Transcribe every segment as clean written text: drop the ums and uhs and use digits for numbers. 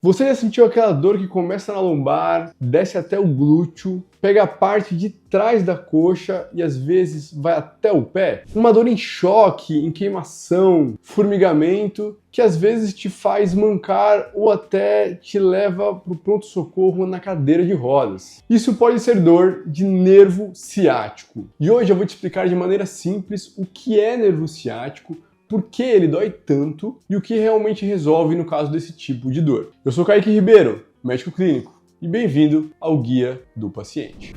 Você já sentiu aquela dor que começa na lombar, desce até o glúteo, pega a parte de trás da coxa e às vezes vai até o pé? Uma dor em choque, em queimação, formigamento, que às vezes te faz mancar ou até te leva para o pronto-socorro na cadeira de rodas. Isso pode ser dor de nervo ciático. E hoje eu vou te explicar de maneira simples o que é nervo ciático, por que ele dói tanto e o que realmente resolve no caso desse tipo de dor. Eu sou Kaique Ribeiro, médico clínico, e bem-vindo ao Guia do Paciente.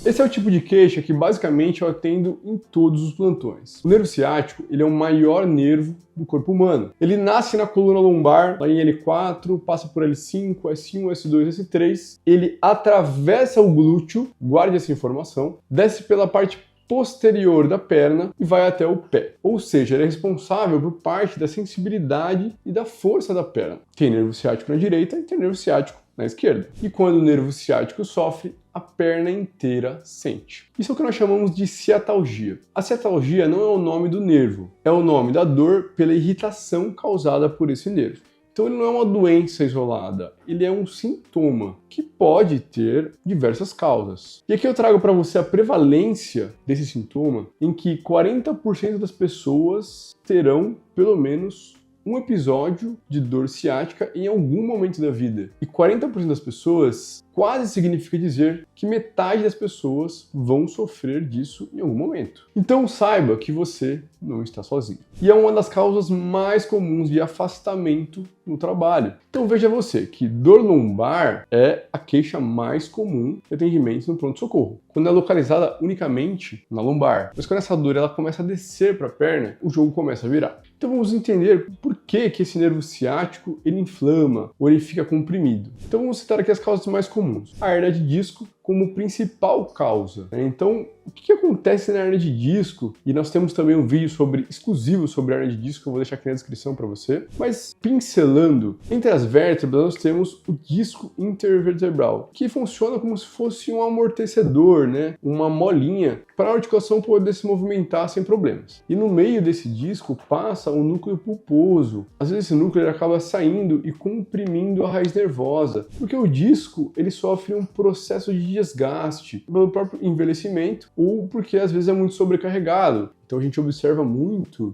Esse é o tipo de queixa que basicamente eu atendo em todos os plantões. O nervo ciático, ele é o maior nervo do corpo humano. Ele nasce na coluna lombar, lá em L4, passa por L5, S1, S2, S3. Ele atravessa o glúteo, guarde essa informação, desce pela parte posterior da perna e vai até o pé. Ou seja, ele é responsável por parte da sensibilidade e da força da perna. Tem nervo ciático na direita e tem nervo ciático na esquerda. E quando o nervo ciático sofre, a perna inteira sente. Isso é o que nós chamamos de ciatalgia. A ciatalgia não é o nome do nervo, é o nome da dor pela irritação causada por esse nervo. Então ele não é uma doença isolada, ele é um sintoma que pode ter diversas causas. E aqui eu trago para você a prevalência desse sintoma, em que 40% das pessoas terão pelo menos um episódio de dor ciática em algum momento da vida. E 40% das pessoas quase significa dizer que metade das pessoas vão sofrer disso em algum momento. Então saiba que você não está sozinho. E é uma das causas mais comuns de afastamento no trabalho. Então veja você que dor lombar é a queixa mais comum de atendimento no pronto-socorro, quando é localizada unicamente na lombar. Mas quando essa dor ela começa a descer para a perna, o jogo começa a virar. Então vamos entender por que esse nervo ciático ele inflama ou ele fica comprimido. Então vamos citar aqui as causas mais comuns. A hernia de disco como principal causa. Então, o que acontece na hernia de disco? E nós temos também um vídeo exclusivo sobre a hernia de disco, eu vou deixar aqui na descrição para você. Mas pincelando, entre as vértebras nós temos o disco intervertebral, que funciona como se fosse um amortecedor, né? Uma molinha para a articulação poder se movimentar sem problemas. E no meio desse disco passa o núcleo pulposo. Às vezes esse núcleo ele acaba saindo e comprimindo a raiz nervosa, porque o disco ele sofre um processo de desgaste pelo próprio envelhecimento ou porque às vezes é muito sobrecarregado. Então a gente observa muito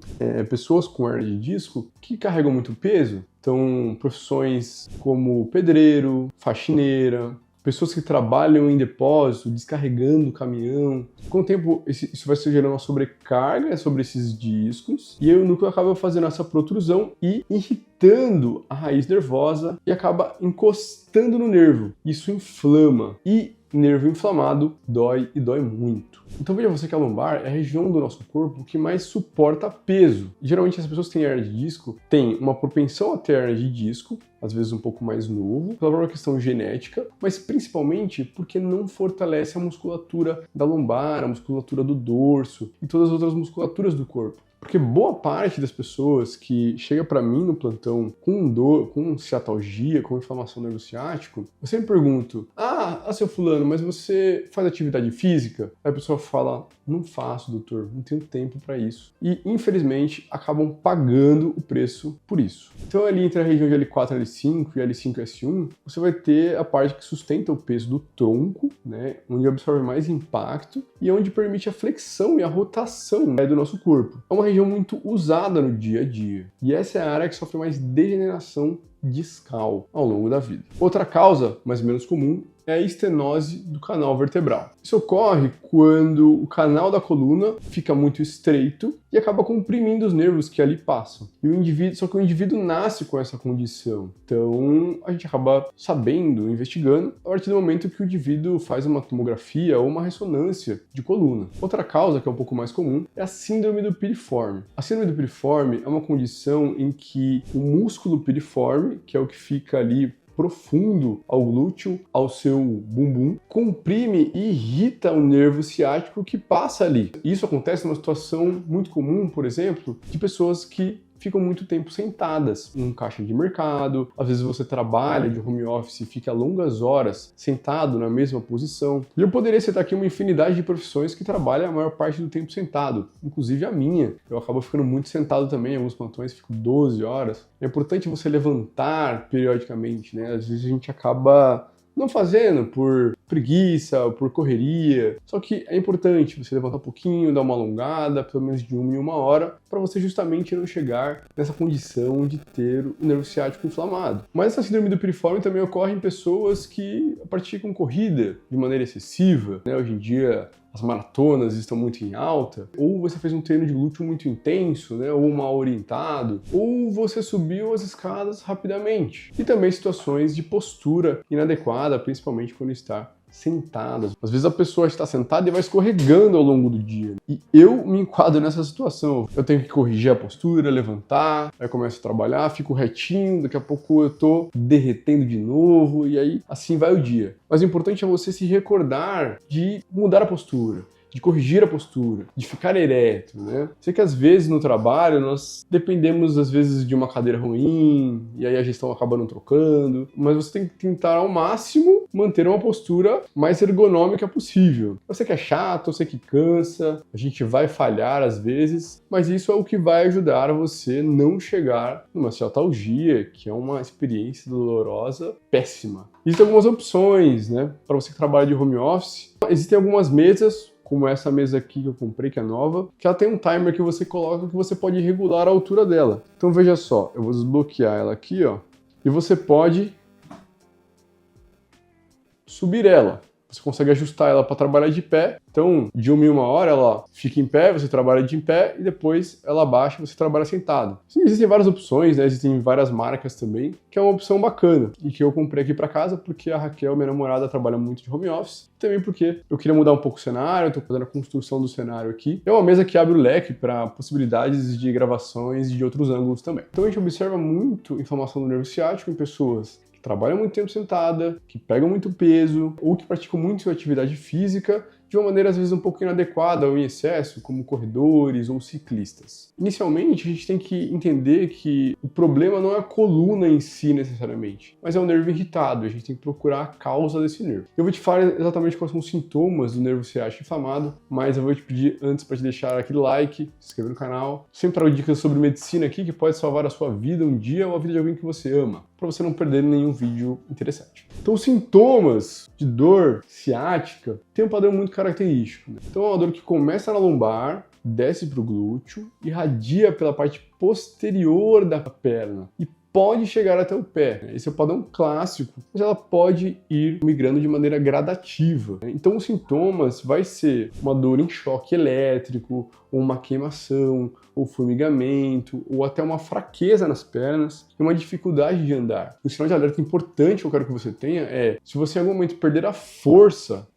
pessoas com hernia de disco que carregam muito peso. Então profissões como pedreiro, faxineira, pessoas que trabalham em depósito, descarregando o caminhão. Com o tempo, isso vai se gerando uma sobrecarga sobre esses discos, e aí o núcleo acaba fazendo essa protrusão e irritando a raiz nervosa e acaba encostando no nervo. Isso inflama. E nervo inflamado dói e dói muito. Então veja você que a lombar é a região do nosso corpo que mais suporta peso. Geralmente as pessoas que têm hernia de disco têm uma propensão a ter hernia de disco, às vezes um pouco mais novo, pela própria questão genética, mas principalmente porque não fortalece a musculatura da lombar, a musculatura do dorso e todas as outras musculaturas do corpo. Porque boa parte das pessoas que chega para mim no plantão com dor, com ciatalgia, com inflamação do nervo ciático, eu sempre pergunto: seu fulano, mas você faz atividade física? Aí a pessoa fala: não faço, doutor, não tenho tempo para isso. E infelizmente acabam pagando o preço por isso. Então ali entre a região de L4, L5 e L5 S1, você vai ter a parte que sustenta o peso do tronco, né, onde absorve mais impacto e onde permite a flexão e a rotação, né, do nosso corpo. É uma região muito usada no dia a dia. E essa é a área que sofre mais degeneração discal ao longo da vida. Outra causa, mais ou menos comum, é a estenose do canal vertebral. Isso ocorre quando o canal da coluna fica muito estreito e acaba comprimindo os nervos que ali passam. Só que o indivíduo nasce com essa condição. Então a gente acaba sabendo, investigando, a partir do momento que o indivíduo faz uma tomografia ou uma ressonância de coluna. Outra causa, que é um pouco mais comum, é a síndrome do piriforme. A síndrome do piriforme é uma condição em que o músculo piriforme, que é o que fica ali profundo ao glúteo, ao seu bumbum, comprime e irrita o nervo ciático que passa ali. Isso acontece numa situação muito comum, por exemplo, de pessoas que ficam muito tempo sentadas em um caixa de mercado. Às vezes você trabalha de home office e fica longas horas sentado na mesma posição. E eu poderia citar aqui uma infinidade de profissões que trabalham a maior parte do tempo sentado, inclusive a minha. Eu acabo ficando muito sentado também, em alguns plantões fico 12 horas. É importante você levantar periodicamente, né? Às vezes a gente acaba não fazendo por preguiça, por correria. Só que é importante você levantar um pouquinho, dar uma alongada, pelo menos de 1 hora, para você justamente não chegar nessa condição de ter o nervo ciático inflamado. Mas essa síndrome do piriforme também ocorre em pessoas que praticam corrida de maneira excessiva, né? Hoje em dia as maratonas estão muito em alta, ou você fez um treino de glúteo muito intenso, né, ou mal orientado, ou você subiu as escadas rapidamente. E também situações de postura inadequada, principalmente quando está sentada. Às vezes a pessoa está sentada e vai escorregando ao longo do dia. E eu me enquadro nessa situação. Eu tenho que corrigir a postura, levantar, aí começo a trabalhar, fico retinho, daqui a pouco eu tô derretendo de novo, e aí assim vai o dia. Mas o importante é você se recordar de mudar a postura, de corrigir a postura, de ficar ereto, né? Sei que às vezes no trabalho nós dependemos às vezes de uma cadeira ruim e aí a gestão acaba não trocando, mas você tem que tentar ao máximo manter uma postura mais ergonômica possível. Eu sei que é chato, eu sei que cansa, a gente vai falhar às vezes, mas isso é o que vai ajudar você não chegar numa ciatalgia, que é uma experiência dolorosa péssima. Existem algumas opções, né, para você que trabalha de home office. Existem algumas mesas, como essa mesa aqui que eu comprei, que é nova, que ela tem um timer que você coloca que você pode regular a altura dela. Então veja só, eu vou desbloquear ela aqui, ó, e você pode subir ela. Você consegue ajustar ela para trabalhar de pé. Então, de 1 hora, ela fica em pé, você trabalha de em pé, e depois ela baixa e você trabalha sentado. Sim, existem várias opções, né? Existem várias marcas também, que é uma opção bacana. E que eu comprei aqui para casa porque a Raquel, minha namorada, trabalha muito de home office. Também porque eu queria mudar um pouco o cenário, estou fazendo a construção do cenário aqui. É uma mesa que abre o leque para possibilidades de gravações de outros ângulos também. Então a gente observa muito inflamação do nervo ciático em pessoas que trabalham muito tempo sentada, que pegam muito peso ou que praticam muito atividade física de uma maneira às vezes um pouco inadequada ou em excesso, como corredores ou ciclistas. Inicialmente, a gente tem que entender que o problema não é a coluna em si necessariamente, mas é o nervo irritado, a gente tem que procurar a causa desse nervo. Eu vou te falar exatamente quais são os sintomas do nervo ciático inflamado, mas eu vou te pedir antes para te deixar aquele like, se inscrever no canal. Sempre trago dicas sobre medicina aqui que pode salvar a sua vida um dia ou a vida de alguém que você ama, para você não perder nenhum vídeo interessante. Então, os sintomas de dor ciática têm um padrão muito característico, né? Então, é uma dor que começa na lombar, desce para o glúteo, irradia pela parte posterior da perna e pode chegar até o pé. Esse é o padrão clássico, mas ela pode ir migrando de maneira gradativa. Então, os sintomas vai ser uma dor em choque elétrico, ou uma queimação, ou formigamento, ou até uma fraqueza nas pernas e uma dificuldade de andar. Um sinal de alerta importante que eu quero que você tenha é, se você em algum momento perder a força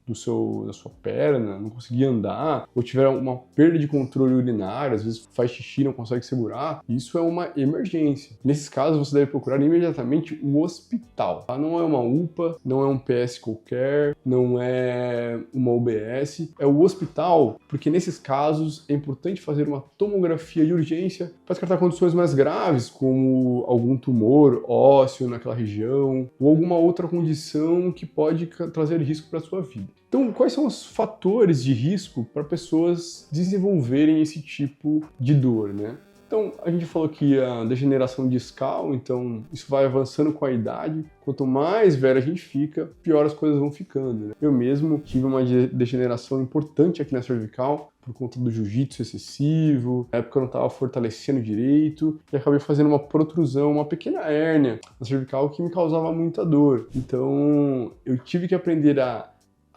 da sua perna, não conseguir andar, ou tiver uma perda de controle urinário, às vezes faz xixi e não consegue segurar, isso é uma emergência. Nesses casos, você deve procurar imediatamente o hospital. Tá? Não é uma UPA, não é um PS qualquer, não é uma UBS, é o hospital, porque nesses casos é importante fazer uma tomografia de urgência para descartar condições mais graves, como algum tumor ósseo naquela região, ou alguma outra condição que pode trazer risco para a sua vida. Então, quais são os fatores de risco para pessoas desenvolverem esse tipo de dor, né? Então, a gente falou que a degeneração discal, então isso vai avançando com a idade. Quanto mais velho a gente fica, pior as coisas vão ficando, né? Eu mesmo tive uma degeneração importante aqui na cervical, por conta do jiu-jitsu excessivo, na época eu não estava fortalecendo direito, e acabei fazendo uma protrusão, uma pequena hérnia na cervical que me causava muita dor. Então, eu tive que aprender a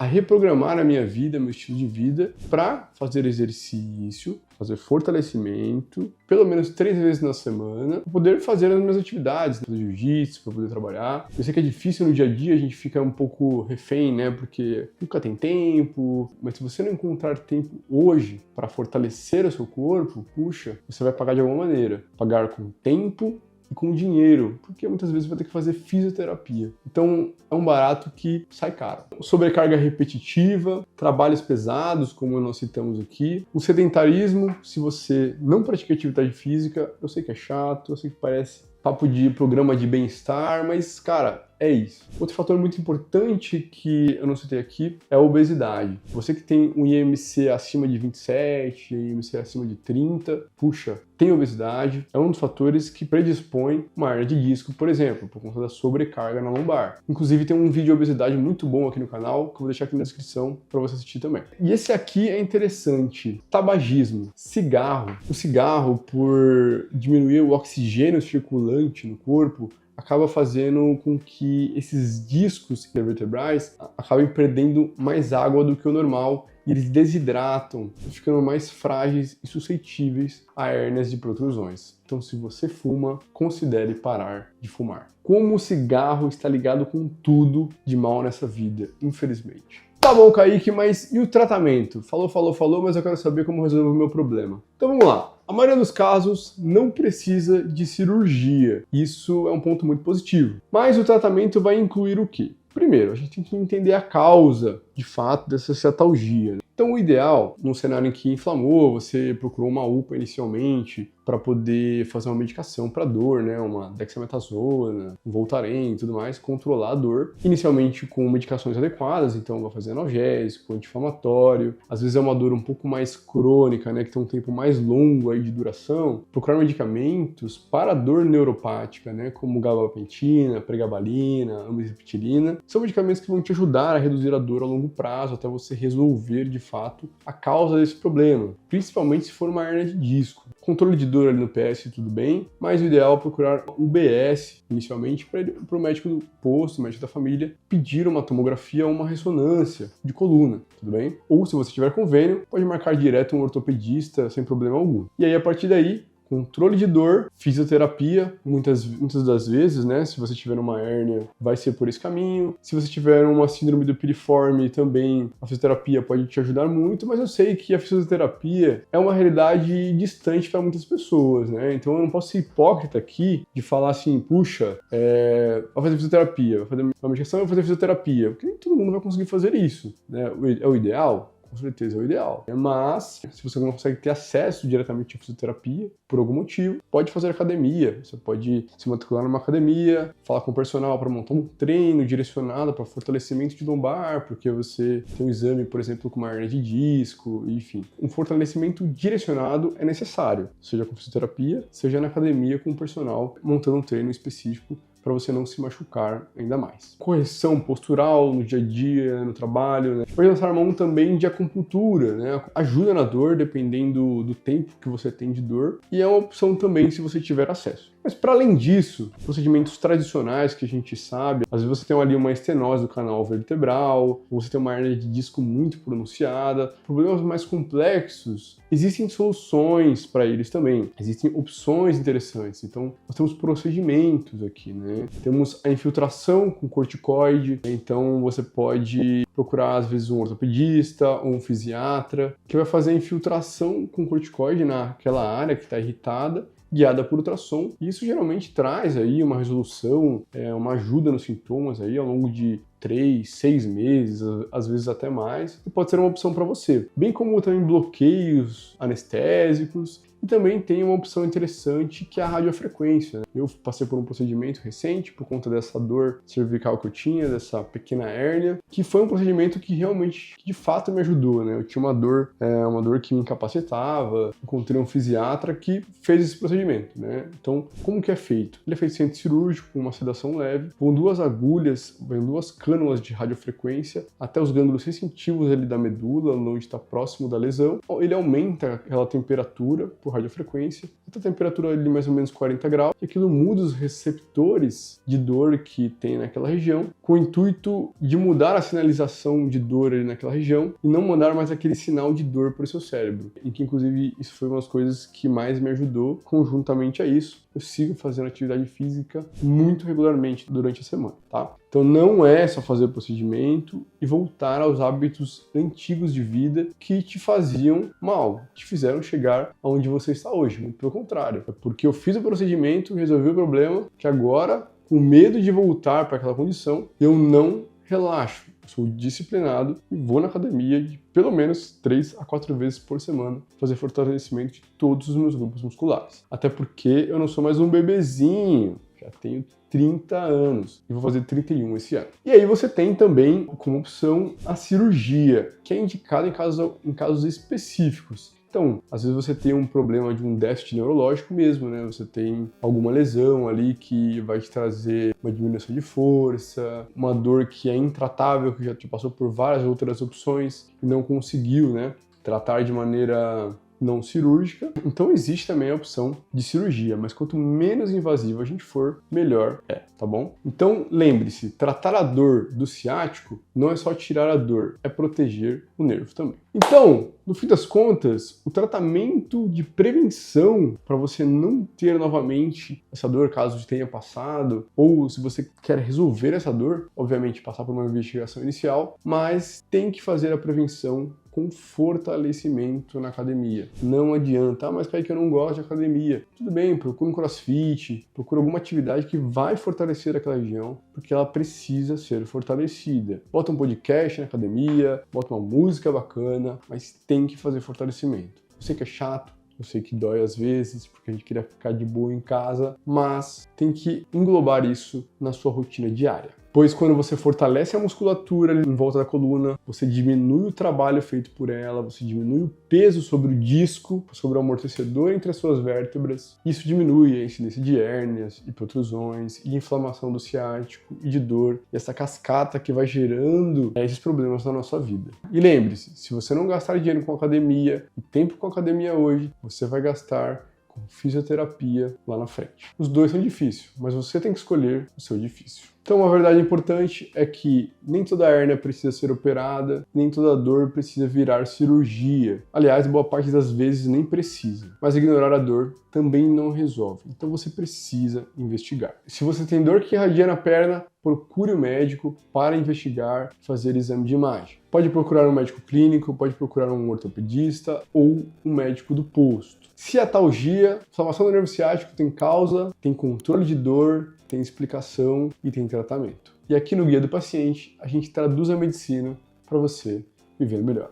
reprogramar a minha vida, meu estilo de vida, para fazer exercício, fazer fortalecimento, pelo menos 3 vezes na semana, para poder fazer as minhas atividades, né, jiu-jitsu, para poder trabalhar. Eu sei que é difícil no dia a dia, a gente fica um pouco refém, né, porque nunca tem tempo, mas se você não encontrar tempo hoje para fortalecer o seu corpo, puxa, você vai pagar de alguma maneira. Pagar com tempo e com dinheiro, porque muitas vezes vai ter que fazer fisioterapia. Então é um barato que sai caro. Sobrecarga repetitiva, trabalhos pesados, como nós citamos aqui, o sedentarismo, se você não pratica atividade física, eu sei que é chato, eu sei que parece papo de programa de bem-estar, mas, cara, é isso. Outro fator muito importante que eu não citei aqui é a obesidade. Você que tem um IMC acima de 27, IMC acima de 30, puxa, tem obesidade, é um dos fatores que predispõe uma hernia de disco, por exemplo, por conta da sobrecarga na lombar. Inclusive tem um vídeo de obesidade muito bom aqui no canal, que eu vou deixar aqui na descrição para você assistir também. E esse aqui é interessante, tabagismo, cigarro. O cigarro, por diminuir o oxigênio circulante no corpo, acaba fazendo com que esses discos intervertebrais acabem perdendo mais água do que o normal e eles desidratam, ficando mais frágeis e suscetíveis a hérnias de protrusões. Então, se você fuma, considere parar de fumar. Como o cigarro está ligado com tudo de mal nessa vida, infelizmente. Tá bom, Kaique, mas e o tratamento? Falou, mas eu quero saber como resolver o meu problema. Então vamos lá. A maioria dos casos não precisa de cirurgia. Isso é um ponto muito positivo. Mas o tratamento vai incluir o quê? Primeiro, a gente tem que entender a causa, de fato, dessa cetalgia. Então, o ideal, num cenário em que inflamou, você procurou uma UPA inicialmente para poder fazer uma medicação para dor, né? Uma dexametasona, um Voltaren e tudo mais, controlar a dor. Inicialmente com medicações adequadas, então vai fazer analgésico, anti-inflamatório. Às vezes é uma dor um pouco mais crônica, né? Que tem um tempo mais longo aí de duração. Procurar medicamentos para dor neuropática, né? Como gabapentina, pregabalina, amitriptilina. São medicamentos que vão te ajudar a reduzir a dor a longo prazo até você resolver de fato a causa desse problema, principalmente se for uma hernia de disco. Controle de dor ali no PS tudo bem, mas o ideal é procurar UBS inicialmente para o médico do posto, médico da família, pedir uma tomografia ou uma ressonância de coluna, tudo bem? Ou se você tiver convênio, pode marcar direto um ortopedista sem problema algum. E aí a partir daí, controle de dor, fisioterapia, muitas das vezes, né? Se você tiver uma hérnia, vai ser por esse caminho. Se você tiver uma síndrome do piriforme, também a fisioterapia pode te ajudar muito, mas eu sei que a fisioterapia é uma realidade distante para muitas pessoas, né? Então eu não posso ser hipócrita aqui de falar assim, puxa, vai fazer fisioterapia, vai fazer uma medicação, vai fazer fisioterapia, porque nem todo mundo vai conseguir fazer isso, né? É o ideal? Com certeza é o ideal. Mas, se você não consegue ter acesso diretamente à fisioterapia, por algum motivo, pode fazer academia. Você pode se matricular numa academia, falar com o personal para montar um treino direcionado para fortalecimento de lombar, porque você tem um exame, por exemplo, com uma hernia de disco, enfim. Um fortalecimento direcionado é necessário, seja com fisioterapia, seja na academia com o personal, montando um treino específico para você não se machucar ainda mais. Correção postural no dia a dia, no trabalho, né? Pode lançar mão também de acupuntura, né? Ajuda na dor, dependendo do tempo que você tem de dor, e é uma opção também se você tiver acesso. Mas para além disso, procedimentos tradicionais que a gente sabe, às vezes você tem ali uma estenose do canal vertebral, ou você tem uma hernia de disco muito pronunciada, problemas mais complexos, existem soluções para eles também, existem opções interessantes. Então, nós temos procedimentos aqui, né? Temos a infiltração com corticoide, então você pode procurar às vezes um ortopedista ou um fisiatra que vai fazer a infiltração com corticoide naquela área que está irritada, guiada por ultrassom. E isso geralmente traz aí uma resolução, uma ajuda nos sintomas aí ao longo de 3, 6 meses, às vezes até mais, e pode ser uma opção para você. Bem como também bloqueios anestésicos, e também tem uma opção interessante que é a radiofrequência, né? Eu passei por um procedimento recente por conta dessa dor cervical que eu tinha, dessa pequena hérnia, que foi um procedimento que realmente, de fato, me ajudou, né? Eu tinha uma dor que me incapacitava, encontrei um fisiatra que fez esse procedimento, né? Então, como que é feito? Ele é feito centro cirúrgico, com uma sedação leve, com 2 agulhas, 2 cânulas de radiofrequência até os gânglios sensitivos ali da medula, onde está próximo da lesão. Ele aumenta aquela temperatura por radiofrequência, até a temperatura ali mais ou menos 40 graus, e aquilo muda os receptores de dor que tem naquela região, com o intuito de mudar a sinalização de dor ali naquela região e não mandar mais aquele sinal de dor para o seu cérebro. E que, inclusive, isso foi uma das coisas que mais me ajudou conjuntamente a isso. Eu sigo fazendo atividade física muito regularmente durante a semana, tá? Então não é só fazer o procedimento e voltar aos hábitos antigos de vida que te faziam mal, te fizeram chegar aonde você está hoje. Muito pelo contrário. É porque eu fiz o procedimento, resolvi o problema, que agora, com medo de voltar para aquela condição, eu não relaxo. Eu sou disciplinado e vou na academia de pelo menos 3 a 4 vezes por semana fazer fortalecimento de todos os meus grupos musculares. Até porque eu não sou mais um bebezinho, já tenho 30 anos e vou fazer 31 esse ano. E aí você tem também como opção a cirurgia, que é indicada em casos específicos. Então, às vezes você tem um problema de um déficit neurológico mesmo, né? Você tem alguma lesão ali que vai te trazer uma diminuição de força, uma dor que é intratável, que já te passou por várias outras opções e não conseguiu, né, tratar de maneira não cirúrgica. Então existe também a opção de cirurgia, mas quanto menos invasivo a gente for, melhor é, tá bom? Então lembre-se, tratar a dor do ciático não é só tirar a dor, é proteger o nervo também. Então, no fim das contas, o tratamento de prevenção para você não ter novamente essa dor caso tenha passado, ou se você quer resolver essa dor, obviamente passar por uma investigação inicial, mas tem que fazer a prevenção com fortalecimento na academia. Não adianta, mas Kaique, eu não gosto de academia. Tudo bem, procura um crossfit, procura alguma atividade que vai fortalecer aquela região, porque ela precisa ser fortalecida. Bota um podcast na academia, bota uma música bacana, mas tem que fazer fortalecimento. Eu sei que é chato, eu sei que dói às vezes, porque a gente queria ficar de boa em casa, mas tem que englobar isso na sua rotina diária. Pois quando você fortalece a musculatura em volta da coluna, você diminui o trabalho feito por ela, você diminui o peso sobre o disco, sobre o amortecedor entre as suas vértebras. Isso diminui a incidência de hérnias e protrusões, e inflamação do ciático e de dor, e essa cascata que vai gerando esses problemas na nossa vida. E lembre-se, se você não gastar dinheiro com academia e tempo com academia hoje, você vai gastar com fisioterapia lá na frente. Os dois são difíceis, mas você tem que escolher o seu difícil. Então, uma verdade importante é que nem toda hérnia precisa ser operada, nem toda dor precisa virar cirurgia. Aliás, boa parte das vezes nem precisa. Mas ignorar a dor também não resolve. Então, você precisa investigar. Se você tem dor que irradia na perna, procure o médico para investigar, fazer exame de imagem. Pode procurar um médico clínico, pode procurar um ortopedista ou um médico do posto. Ciatalgia, inflamação do nervo ciático, tem causa, tem controle de dor, tem explicação e tem tratamento. E aqui no Guia do Paciente, a gente traduz a medicina para você viver melhor.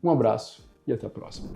Um abraço e até a próxima.